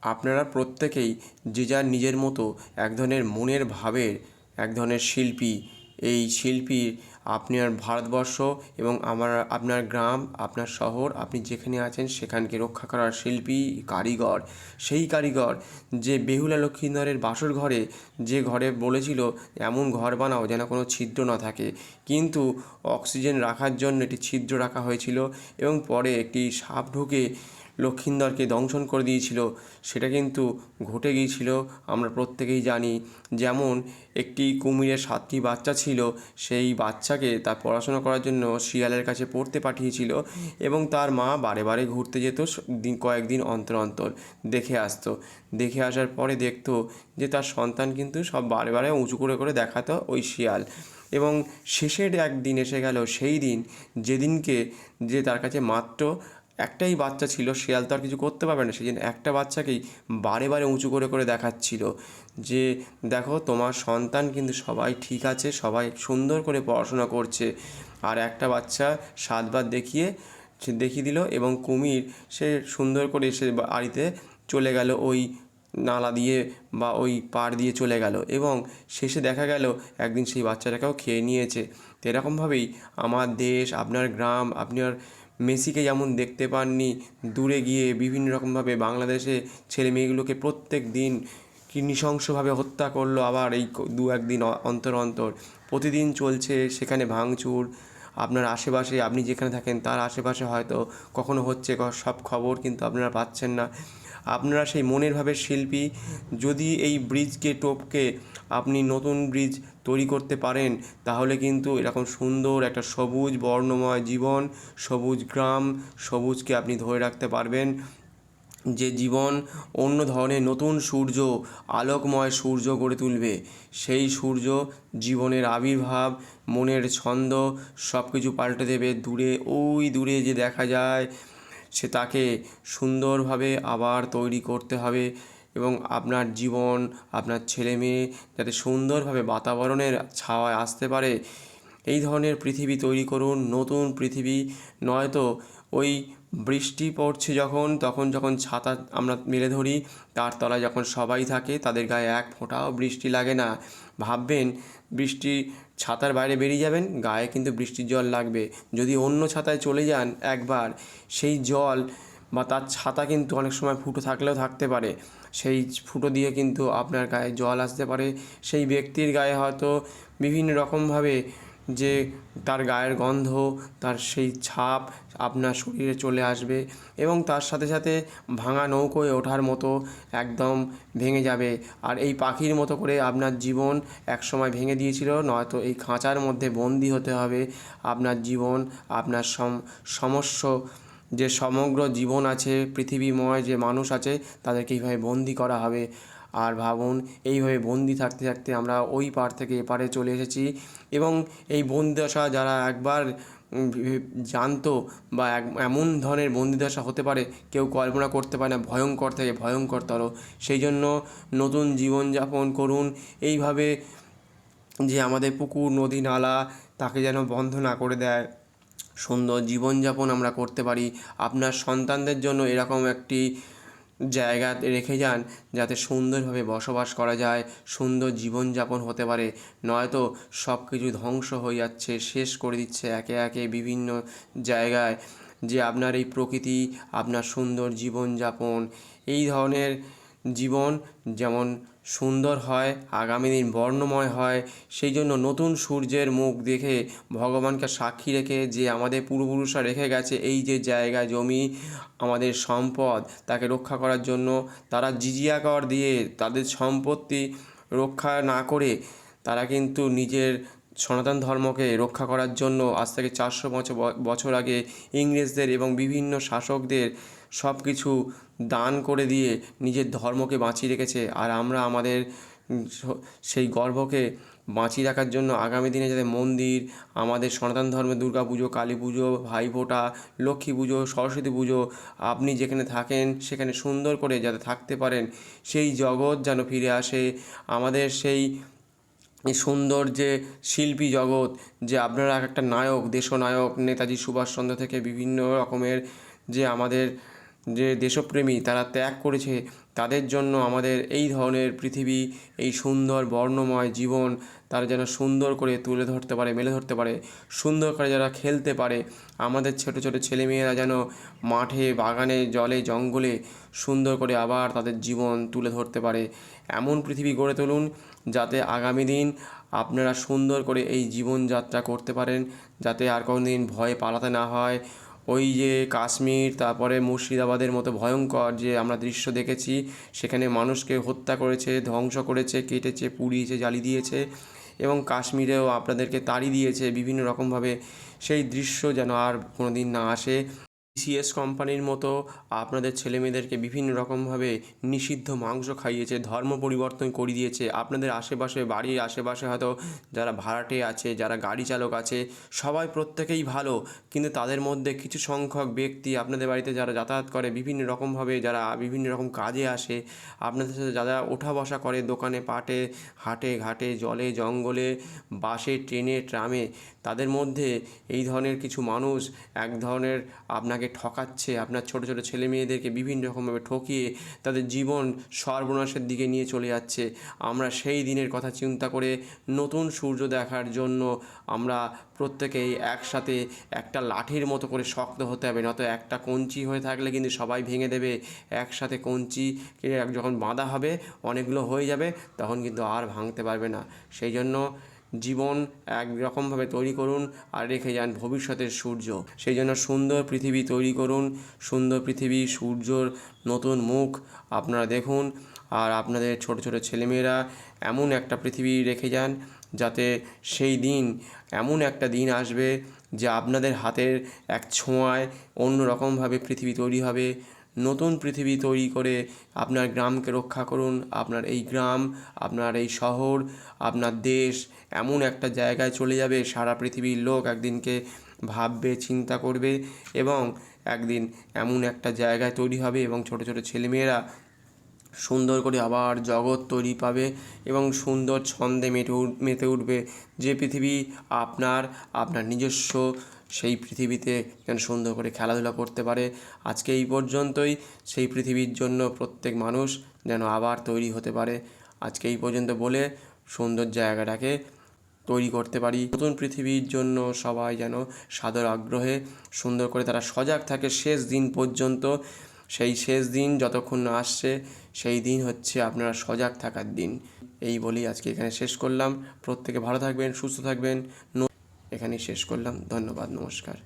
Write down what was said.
আপনারা প্রত্যেকেই যে যার নিজের মতো এক ধরনের মনের ভাবের এক ধরনের শিল্পী। এই শিল্পী আপনার ভারতবর্ষ এবং আপনার গ্রাম, আপনার শহর, আপনি যেখানে আছেন সেখানকে রক্ষা করার শিল্পী, কারিগর। সেই কারিগর যে বেহুলা লক্ষ্মীধরের বাসর ঘরে যে ঘরে বলেছিল এমন ঘর বানাও যেন কোনো ছিদ্র না থাকে, কিন্তু অক্সিজেন রাখার জন্য একটি ছিদ্র রাখা হয়েছিল এবং পরে একটি সাপ ঢুকে লক্ষিন্দরকে দংশন করে দিয়েছিল। সেটা কিন্তু ঘটে গিয়েছিল, আমরা প্রত্যেকেই জানি। যেমন একটি কুমিরের 7টি বাচ্চা ছিল, সেই বাচ্চাকে তার পড়াশোনা করার জন্য শিয়ালের কাছে পড়তে পাঠিয়েছিল এবং তার মা বারে বারে ঘুরতে যেত, কয়েকদিন অন্তর অন্তর দেখে আসতো। দেখে আসার পরে দেখতো যে তার সন্তান কিন্তু সব বারে বারে উঁচু করে করে দেখাতো ওই শিয়াল। এবং শেষের একদিন এসে গেল, সেই দিন যেদিনকে যে তার কাছে মাত্র একটাই বাচ্চা ছিল, শিয়াল তো আর কিছু করতে পারবে না, সেই জন্য একটা বাচ্চাকেই বারে বারে উঁচু করে করে দেখাচ্ছিল যে দেখো তোমার সন্তান কিন্তু সবাই ঠিক আছে, সবাই সুন্দর করে পড়াশোনা করছে। আর একটা বাচ্চা 7বার দেখিয়ে দিল এবং কুমির সে সুন্দর করে সে বাড়িতে চলে গেল, ওই নালা দিয়ে বা ওই পাড় দিয়ে চলে গেল এবং শেষে দেখা গেল একদিন সেই বাচ্চাটাকেও খেয়ে নিয়েছে। তো এরকমভাবেই আমার দেশ, আপনার গ্রাম, আপনার মেসিকে যেমন দেখতে পাননি দূরে গিয়ে বিভিন্ন রকমভাবে বাংলাদেশে ছেলে মেয়েগুলোকে প্রত্যেক দিন কি নৃশংসভাবে হত্যা করলো, আবার এই 1-2 দিন অন্তর অন্তর প্রতিদিন চলছে সেখানে ভাঙচুর। আপনার আশেপাশে আপনি যেখানে থাকেন তার আশেপাশে হয়তো কখনো হচ্ছে, সব খবর কিন্তু আপনারা পাচ্ছেন না। আপনারা সেই মনের ভাবের শিল্পী। যদি এই ব্রিজকে টপকে আপনি নতুন ব্রিজ তৈরি করতে পারেন, তাহলে কিন্তু এরকম সুন্দর একটা সবুজ বর্ণময় জীবন, সবুজ গ্রাম, সবুজকে আপনি ধরে রাখতে পারবেন। যে জীবন অন্য ধরনের নতুন সূর্য, আলোকময় সূর্য গড়ে তুলবে। সেই সূর্য জীবনের আবির্ভাব, মনের ছন্দ সব কিছু পাল্টে দেবে। ওই দূরে যে দেখা যায় সে তাকে সুন্দরভাবে আবার তৈরি করতে হবে এবং আপনার জীবন, আপনার ছেলে মেয়ে যাতে সুন্দরভাবে বাতাবরণের ছাওয়ায় আসতে পারে, এই ধরনের পৃথিবী তৈরি করুন, নতুন পৃথিবী। নয়তো ওই বৃষ্টি পড়ছে যখন ছাতা আমরা মেলে ধরি, তার তলায় যখন সবাই থাকে তাদের গায়ে এক ফোঁটাও বৃষ্টি লাগে না। ভাববেন বৃষ্টি, ছাতার বাইরে বেরিয়ে যাবেন, গায়ে কিন্তু বৃষ্টির জল লাগবে। যদি অন্য ছাতায় চলে যান একবার, সেই জল বা তার ছাতা কিন্তু অনেক সময় ফুটো থাকলেও থাকতে পারে, সেই ফুটো দিয়ে কিন্তু আপনার গায়ে জল আসতে পারে। সেই ব্যক্তির গায়ে হয়তো বিভিন্ন রকমভাবে যে তার গায়ের গন্ধ, তার সেই ছাপ আপনার শরীরে চলে আসবে এবং তার সাথে সাথে ভাঙা নৌকোয় ওঠার মতো একদম ভেঙে যাবে। আর এই পাখির মতো করে আপনার জীবন একসময় ভেঙে দিয়েছিল, নয়তো এই খাঁচার মধ্যে বন্দি হতে হবে। আপনার জীবন, আপনার সমস্ত যে সমগ্র জীবন আছে, পৃথিবীময় যে মানুষ আছে, তাদেরকে এইভাবে বন্দি করা হবে। আর ভাবুন, এইভাবে বন্দি থাকতে থাকতে আমরা ওই পার থেকে এপারে চলে এসেছি এবং এই বন্দিদশা যারা একবার জানতো বা এমন ধরনের বন্দিদশা হতে পারে কেউ কল্পনা করতে পারে না, ভয়ঙ্কর থেকে ভয়ঙ্করতর। সেই জন্য নতুন জীবনযাপন করুন এইভাবে যে আমাদের পুকুর, নদী, নালা তাকে যেন বন্ধ না করে দেয়, সুন্দর জীবনযাপন আমরা করতে পারি। আপনার সন্তানদের জন্য এরকম একটি জায়গা রেখে যান যাতে সুন্দরভাবে বসবাস করা যায়, সুন্দর জীবনযাপন হতে পারে। নয়তো সব কিছু ধ্বংস হয়ে যাচ্ছে, শেষ করে দিচ্ছে একে একে বিভিন্ন জায়গায় যে আপনার এই প্রকৃতি, আপনার সুন্দর জীবনযাপন। এই ধরনের জীবন যেমন সুন্দর হয়, আগামী দিন বর্ণময় হয়, সেই জন্য নতুন সূর্যের মুখ দেখে ভগবানকে সাক্ষী রেখে যে আমাদের পূর্বপুরুষরা রেখে গেছে এই যে জায়গা জমি, আমাদের সম্পদ, তাকে রক্ষা করার জন্য তারা জিজিয়া কর দিয়ে তাদের সম্পত্তি রক্ষা না করে তারা কিন্তু নিজের সনাতন ধর্মকে রক্ষা করার জন্য আজ থেকে 400 বছর আগে ইংরেজদের এবং বিভিন্ন শাসকদের সব কিছু দান করে দিয়ে নিজের ধর্মকে বাঁচিয়ে রেখেছে। আর আমরা আমাদের সেই গর্বকে বাঁচিয়ে রাখার জন্য আগামী দিনে যাতে মন্দির, আমাদের সনাতন ধর্মে দুর্গা পুজো, কালী পুজো, ভাইফোঁটা, লক্ষ্মী পুজো, সরস্বতী পুজো, আপনি যেখানে থাকেন সেখানে সুন্দর করে যাতে থাকতে পারেন, সেই জগৎ যেন ফিরে আসে। আমাদের সেই সুন্দর যে শিল্পী জগৎ, যে আপনারা একটা নায়ক, দেশনায়ক নেতাজি সুভাষচন্দ্র থেকে বিভিন্ন রকমের যে আমাদের যে দেশপ্রেমী তারা ত্যাগ করেছে, তাদের জন্য আমাদের এই ধরনের পৃথিবী, এই সুন্দর বর্ণময় জীবন তারা যেন সুন্দর করে তুলে ধরতে পারে, মেলে ধরতে পারে, সুন্দর করে যারা খেলতে পারে। আমাদের ছোটো ছোটো ছেলেমেয়েরা যেন মাঠে, বাগানে, জলে, জঙ্গলে সুন্দর করে আবার তাদের জীবন তুলে ধরতে পারে। এমন পৃথিবী গড়ে তুলুন যাতে আগামী দিন আপনারা সুন্দর করে এই জীবনযাত্রা করতে পারেন, যাতে আর কোনো দিন ভয়ে পালাতে না হয়। ওই যে কাশ্মীর, তারপরে মুর্শিদাবাদের মতো ভয়ঙ্কর যে আমরা দৃশ্য দেখেছি, সেখানে মানুষকে হত্যা করেছে, ধ্বংস করেছে, কেটেছে, পুড়িয়েছে, জ্বালিয়ে দিয়েছে, এবং কাশ্মীরেও আপনাদেরকে তাড়িয়ে দিয়েছে বিভিন্ন রকমভাবে। সেই দৃশ্য যেন আর কোনো দিন না আসে। টিসিএস কোম্পানির মতো আপনাদের ছেলেমেয়েদেরকে বিভিন্ন রকমভাবে নিষিদ্ধ মাংস খাইয়েছে, ধর্ম পরিবর্তন করিয়ে দিয়েছে। আপনাদের আশেপাশে, বাড়ির আশেপাশে হয়তো যারা ভাড়াটে আছে, যারা গাড়ি চালক আছে, সবাই প্রত্যেকেই ভালো, কিন্তু তাদের মধ্যে কিছু সংখ্যক ব্যক্তি আপনাদের বাড়িতে যারা যাতায়াত করে বিভিন্ন রকমভাবে, যারা বিভিন্ন রকম কাজে আসে, আপনাদের সাথে যারা ওঠা বসা করে দোকানে, পাটে, হাটে, ঘাটে, জলে, জঙ্গলে, বাসে, ট্রেনে, ট্রামে, তাদের মধ্যে এই ধরনের কিছু মানুষ এক ধরনের আপনাকে ঠকাচ্ছে। আপনার ছোটো ছোটো ছেলে মেয়েদেরকে বিভিন্ন রকমভাবে ঠকিয়ে তাদের জীবন সর্বনাশের দিকে নিয়ে চলে যাচ্ছে। আমরা সেই দিনের কথা চিন্তা করে নতুন সূর্য দেখার জন্য আমরা প্রত্যেকেই একসাথে একটা লাঠির মতো করে শক্ত হতে হবে, নয়তো একটা কঞ্চি হয়ে থাকলে কিন্তু সবাই ভেঙে দেবে। একসাথে কঞ্চিকে যখন বাঁধা হবে, অনেকগুলো হয়ে যাবে, তখন কিন্তু আর ভাঙতে পারবে না। সেই জন্য জীবন একরকমভাবে তৈরি করুন আর রেখে যান ভবিষ্যতের সূর্য। সেই জন্য সুন্দর পৃথিবী তৈরি করুন, সুন্দর পৃথিবী, সূর্যর নতুন মুখ আপনারা দেখুন। আর আপনাদের ছোটো ছোটো ছেলেমেয়েরা এমন একটা পৃথিবী রেখে যান যাতে সেই দিন, এমন একটা দিন আসবে যে আপনাদের হাতের এক ছোঁয়ায় অন্য রকমভাবে পৃথিবী তৈরি হবে। নতুন পৃথিবী তৈরি করে আপনার গ্রামকে রক্ষা করুন। আপনার এই গ্রাম, আপনার এই শহর, আপনার দেশ এমন একটা জায়গায় চলে যাবে, সারা পৃথিবীর লোক একদিনকে ভাববে, চিন্তা করবে, এবং একদিন এমন একটা জায়গায় তৈরি হবে এবং ছোটো ছোটো ছেলেমেয়েরা সুন্দর করে আবার জগৎ তৈরি পাবে এবং সুন্দর ছন্দে মেতে উঠবে। যে পৃথিবী আপনার নিজস্ব, সেই পৃথিবীতে যেন সুন্দর করে খেলাধুলা করতে পারে। আজকে এই পর্যন্তই। সেই পৃথিবীর জন্য প্রত্যেক মানুষ যেন আবার তৈরি হতে পারে। আজকে এই পর্যন্ত বলে সুন্দর জায়গাটাকে তৈরি করতে পারি। নতুন পৃথিবীর জন্য সবাই যেন সাদর আগ্রহে সুন্দর করে তারা সজাগ থাকে শেষ দিন পর্যন্ত। সেই শেষ দিন যতক্ষণ না আসছে, সেই দিন হচ্ছে আপনারা সজাগ থাকার দিন। এই বলেই আজকে এখানে শেষ করলাম। প্রত্যেকে ভালো থাকবেন, সুস্থ থাকবেন। এখানেই শেষ করলাম। ধন্যবাদ, নমস্কার।